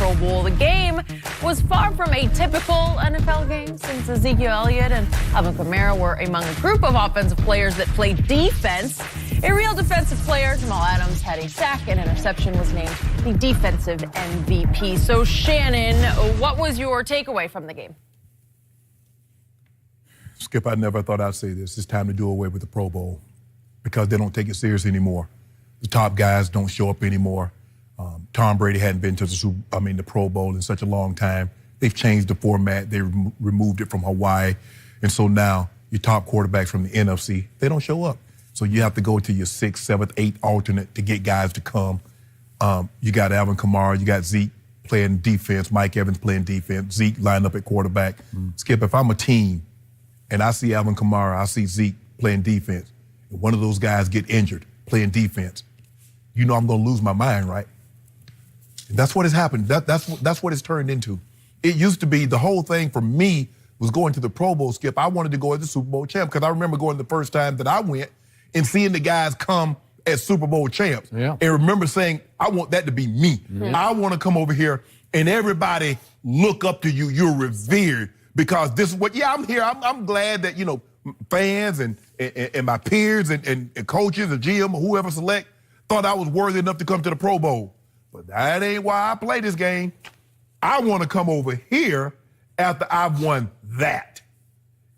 Pro Bowl. The game was far from a typical NFL game since Ezekiel Elliott and Alvin Kamara were among a group of offensive players that played defense. A real defensive player, Jamal Adams, had a sack and interception, was named the defensive MVP. So, Shannon, what was your takeaway from the game? Skip, I never thought I'd say this. It's time to do away with the Pro Bowl because they don't take it serious anymore. The top guys don't show up anymore. Tom Brady hadn't been to the Pro Bowl in such a long time. They've changed the format. They removed it from Hawaii. And so now your top quarterbacks from the NFC, they don't show up. So you have to go to your 6th, 7th, 8th alternate to get guys to come. You got Alvin Kamara, you got Zeke playing defense, Mike Evans playing defense, Zeke lined up at quarterback. Skip, if I'm a team and I see Alvin Kamara, I see Zeke playing defense, and one of those guys get injured playing defense, you know I'm going to lose my mind, right? And that's what has happened. That's what it's turned into. It used to be the whole thing for me was going to the Pro Bowl, Skip. I wanted to go as the Super Bowl champ because I remember going the first time that I went and seeing the guys come as Super Bowl champs. Yeah. And remember saying, I want that to be me. I want to come over here and everybody look up to you. You're revered because this is what, I'm here. I'm glad that, fans and my peers and coaches and GM or whoever select thought I was worthy enough to come to the Pro Bowl. But that ain't why I play this game. I want to come over here after I've won that.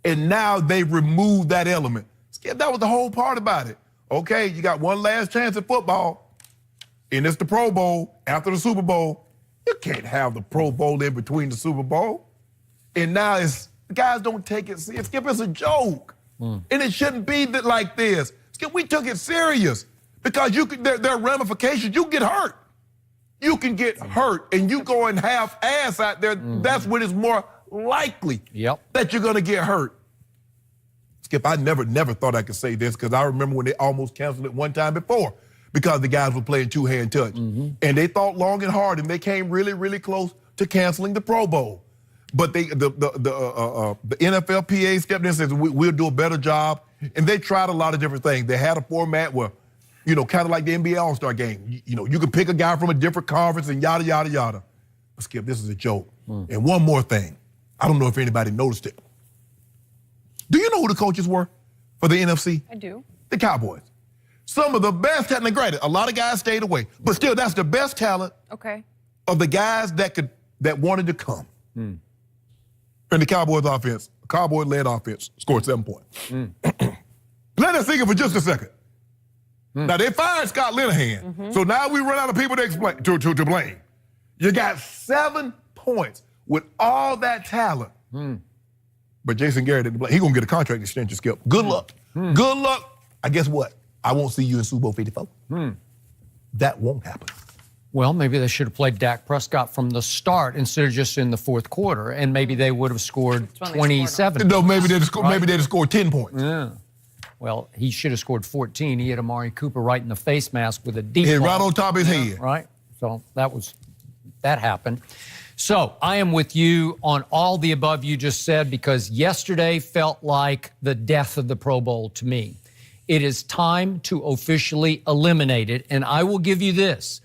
And now they removed that element. That was the whole part about it. Okay, you got one last chance at football, and it's the Pro Bowl after the Super Bowl. You can't have the Pro Bowl in between the Super Bowl. And now the guys don't take it serious. Skip, it's a joke. And it shouldn't be like this. Skip, we took it serious because there are ramifications. You get hurt. You can get hurt, and you go and half-ass out there. That's when it's more likely that you're going to get hurt. Skip, I never thought I could say this because I remember when they almost canceled it one time before because the guys were playing two-hand touch. And they thought long and hard, and they came really, really close to canceling the Pro Bowl. But the NFLPA stepped in and said, we'll do a better job. And they tried a lot of different things. They had a format where, kind of like the NBA All-Star game. You can pick a guy from a different conference and yada, yada, yada. But Skip, this is a joke. And one more thing. I don't know if anybody noticed it. Do you know who the coaches were for the NFC? I do. The Cowboys. Some of the best talent. Granted, a lot of guys stayed away, but still, that's the best talent of the guys that wanted to come. And the Cowboys offense, Cowboy-led offense, scored 7 points. Let us think it for just a second. Now, they fired Scott Linehan, so now we run out of people to blame. You got 7 points with all that talent. But Jason Garrett didn't play. He's going to get a contract extension, Skip. Good luck. Good luck. I guess what? I won't see you in Super Bowl 54. That won't happen. Well, maybe they should have played Dak Prescott from the start instead of just in the fourth quarter, and maybe they would have scored 27. No, maybe they'd have scored 10 points. Yeah. Well, he should have scored 14. He hit Amari Cooper right in the face mask with a deep hit ball. right on top of his head. Right. So that happened. So I am with you on all the above you just said because yesterday felt like the death of the Pro Bowl to me. It is time to officially eliminate it, and I will give you this.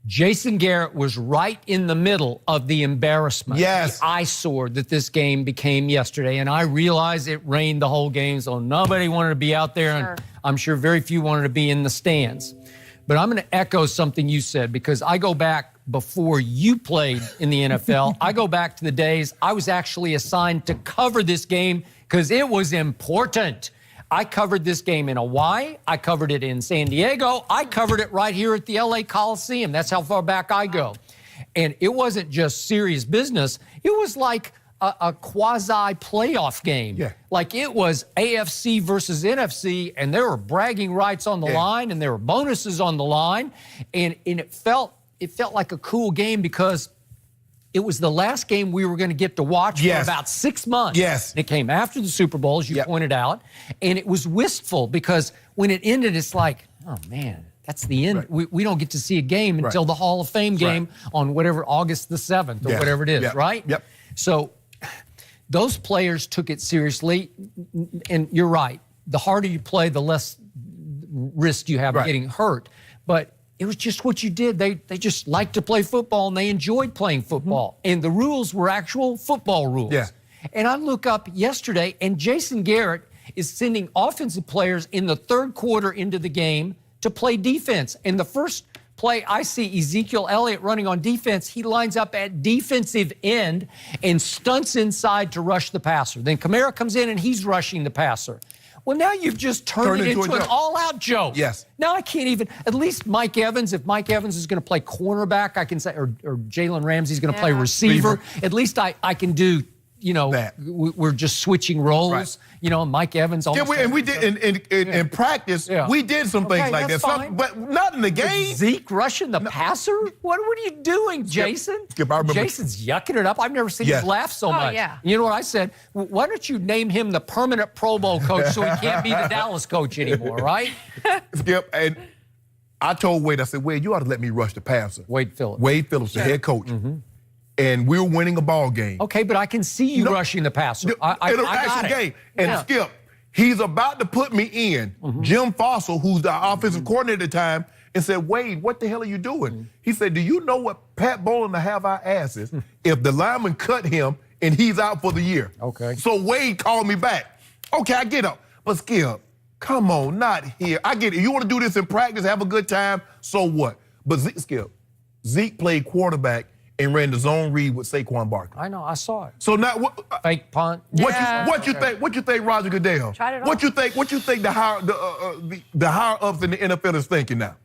Jason Garrett was right in the middle of the embarrassment, the eyesore that this game became yesterday, and I realize it rained the whole game, so nobody wanted to be out there, and I'm sure very few wanted to be in the stands. But I'm going to echo something you said because I go back before you played in the NFL. I go back to the days I was actually assigned to cover this game because it was important. I covered this game in Hawaii. I covered it in San Diego. I covered it right here at the LA Coliseum. That's how far back I go. And it wasn't just serious business. It was like a quasi-playoff game. Like it was AFC versus NFC, and there were bragging rights on the line, and there were bonuses on the line. And it felt like a cool game because it was the last game we were going to get to watch for about 6 months. And it came after the Super Bowl, as you pointed out, and it was wistful because when it ended, it's like, oh, man, that's the end. We don't get to see a game until the Hall of Fame game on whatever, August the 7th or whatever it is, right? So those players took it seriously, and you're right. The harder you play, the less risk you have of getting hurt. But it was just what you did. They just liked to play football, and they enjoyed playing football. And the rules were actual football rules. Yeah. And I look up yesterday, and Jason Garrett is sending offensive players in the third quarter into the game to play defense. And the first play, I see Ezekiel Elliott running on defense. He lines up at defensive end and stunts inside to rush the passer. Then Kamara comes in, and he's rushing the passer. Well, now you've just turned it into an all-out joke. Yes. Now I can't even, at least Mike Evans, if Mike Evans is going to play cornerback, I can say, or Jalen Ramsey's going to play receiver. At least I can do, you know, we're just switching roles. Right. You know, Mike Evans. Yeah, and we did in practice. Yeah. We did some things like that, but not in the game. But Zeke rushing the passer. What are you doing, Jason? Skip, I remember. Jason's yucking it up. I've never seen him laugh so much. Yeah. You know what I said? Why don't you name him the permanent Pro Bowl coach so he can't be the Dallas coach anymore, right? Skip, and I told Wade, I said, Wade, you ought to let me rush the passer. Wade Phillips. Wade Phillips, the head coach. And we were winning a ball game. Okay, but I can see you rushing the passer. I in an actual game. And Skip, he's about to put me in. Jim Fossil, who's the offensive coordinator at the time, and said, Wade, what the hell are you doing? He said, do you know what Pat Bowlen to have our asses if the lineman cut him and he's out for the year? Okay. So Wade called me back. Okay, I get up. But Skip, come on, not here. I get it. You want to do this in practice, have a good time, so what? But Zeke played quarterback and ran the zone read with Saquon Barkley. I know, I saw it. So now, fake punt. What you think, Roger Goodell? What you think the higher ups in the NFL is thinking now?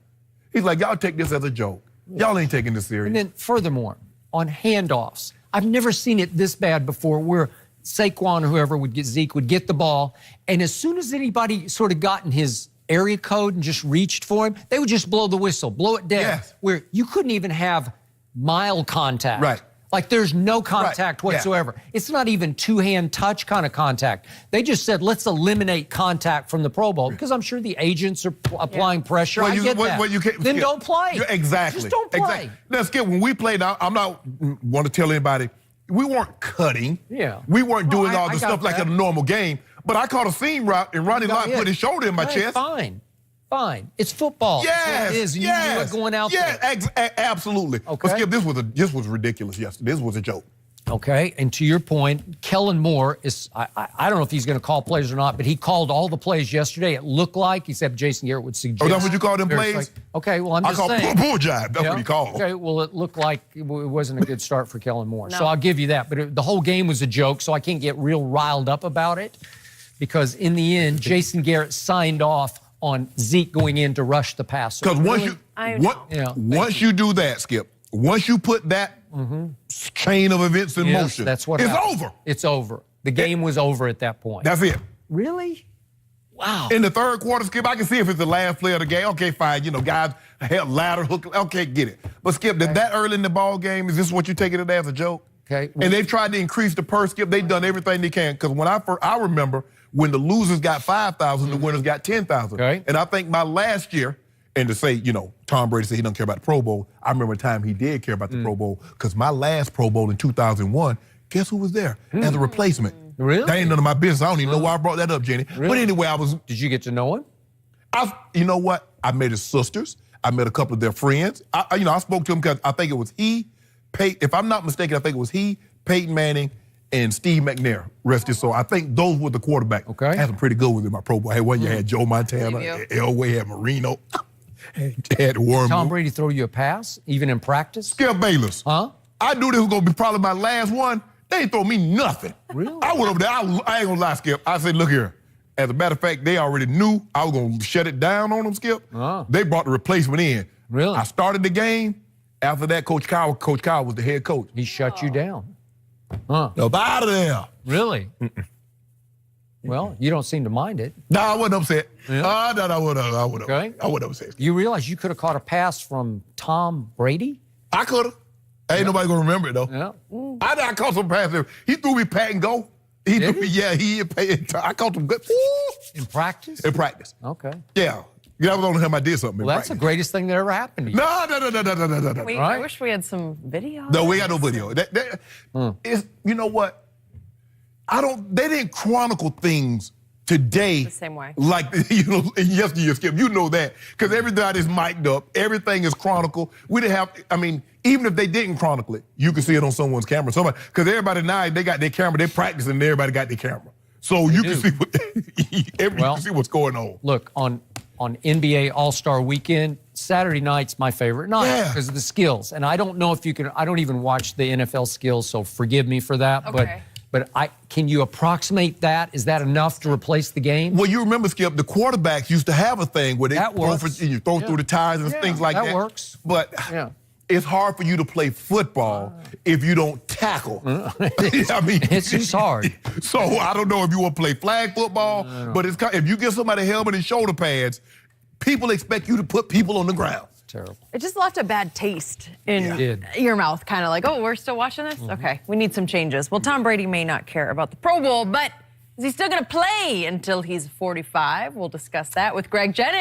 He's like, y'all take this as a joke. Y'all ain't taking this serious. And then furthermore, on handoffs, I've never seen it this bad before, where Saquon or whoever would get Zeke would get the ball, and as soon as anybody sort of got in his area code and just reached for him, they would just blow the whistle, blow it dead. Yes. Where you couldn't even have mild contact. Right. Like there's no contact whatsoever. Yeah. It's not even two-hand touch kind of contact. They just said, let's eliminate contact from the Pro Bowl, because I'm sure the agents are applying pressure. Well, I get that. Then don't play. Exactly. Just don't play. Exactly. Now, Skip, when we played, I'm not want to tell anybody, we weren't cutting. Yeah. We weren't doing all the stuff like in a normal game. But I caught a seam route, and Ronnie Lott put his shoulder in my chest. Fine. It's football. Yes, it is. You knew it going out there. Absolutely. Okay. But Skip, this was ridiculous yesterday. This was a joke. Okay, and to your point, Kellen Moore is, I don't know if he's going to call plays or not, but he called all the plays yesterday. It looked like, except Jason Garrett would suggest. Oh, that's what you called them plays? Okay, well, I'm just saying. I call bull jive. That's what he called. Okay, well, it looked like it wasn't a good start for Kellen Moore. No. So I'll give you that. But the whole game was a joke, so I can't get real riled up about it, because in the end, Jason Garrett signed off on Zeke going in to rush the passer. Because once you do that, Skip, once you put that chain of events in motion, that's what it's happened. over. It's over. The game was over at that point. That's it. Really? Wow. In the third quarter, Skip, I can see if it's the last play of the game. Okay, fine. You know, guys, ladder, hook. Okay, get it. But Skip, that early in the ball game, is this what you're taking it as a joke? Okay. And they've tried to increase the purse, Skip. They've done everything they can. Because when I remember when the losers got 5,000, the winners got 10,000. Okay. And I think my last year, and to say, you know, Tom Brady said he don't care about the Pro Bowl, I remember a time he did care about the Pro Bowl, because my last Pro Bowl in 2001, guess who was there as a replacement? Really? That ain't none of my business. I don't even know why I brought that up, Jenny. Really? But anyway, Did you get to know him? You know what? I met his sisters. I met a couple of their friends. I spoke to him because I think it was if I'm not mistaken, I think it was Peyton Manning, and Steve McNair, rest his soul. I think those were the quarterbacks. Okay. I had some pretty good ones in my Pro Bowl. Hey, one year had Joe Montana, Elway, had Marino, had Warren. Tom Brady throw you a pass, even in practice? Skip Bayless. Huh? I knew this was going to be probably my last one. They ain't throw me nothing. Really? I went over there. I ain't going to lie, Skip. I said, look here. As a matter of fact, they already knew I was going to shut it down on them, Skip. They brought the replacement in. Really? I started the game. After that, Coach Kyle was the head coach. He shut you down. Huh. Up out of there. Really? Well, you don't seem to mind it. No, I wasn't upset. Yeah. No, I wouldn't. Okay. I wasn't upset. You realize you could have caught a pass from Tom Brady? I could have. Ain't nobody gonna remember it though. Yeah. I caught some pass there. He threw me pat and go. I caught some good. In practice? In practice. Okay. Yeah. That was the only time I did something. Well, that's the greatest thing that ever happened to you. No. I wish we had some video. No, we got no video. You know what? They didn't chronicle things today, The same way. like, you know, yesteryear, Skip, you know that, because everything is mic'd up, everything is chronicled. We didn't have, I mean, even if they didn't chronicle it, you can see it on someone's camera. Somebody, because everybody now, they got their camera, they're practicing, and everybody got their camera. So you can see what, you can see what's going on. Look, on NBA All-Star Weekend, Saturday night's my favorite night because of the skills. And I don't know if you can, I don't even watch the NFL skills, so forgive me for that. Okay. But can you approximate that? Is that enough to replace the game? Well, you remember, Skip, the quarterbacks used to have a thing where they throw through the tires and things like that. That works. But it's hard for you to play football if you don't tackle. I mean, it's just hard. So I don't know if you want to play flag football, but it's if you give somebody a helmet and shoulder pads, people expect you to put people on the ground. Terrible. It just left a bad taste in your mouth, kind of like, oh, we're still watching this? Okay, we need some changes. Well, Tom Brady may not care about the Pro Bowl, but is he still going to play until he's 45? We'll discuss that with Greg Jennings.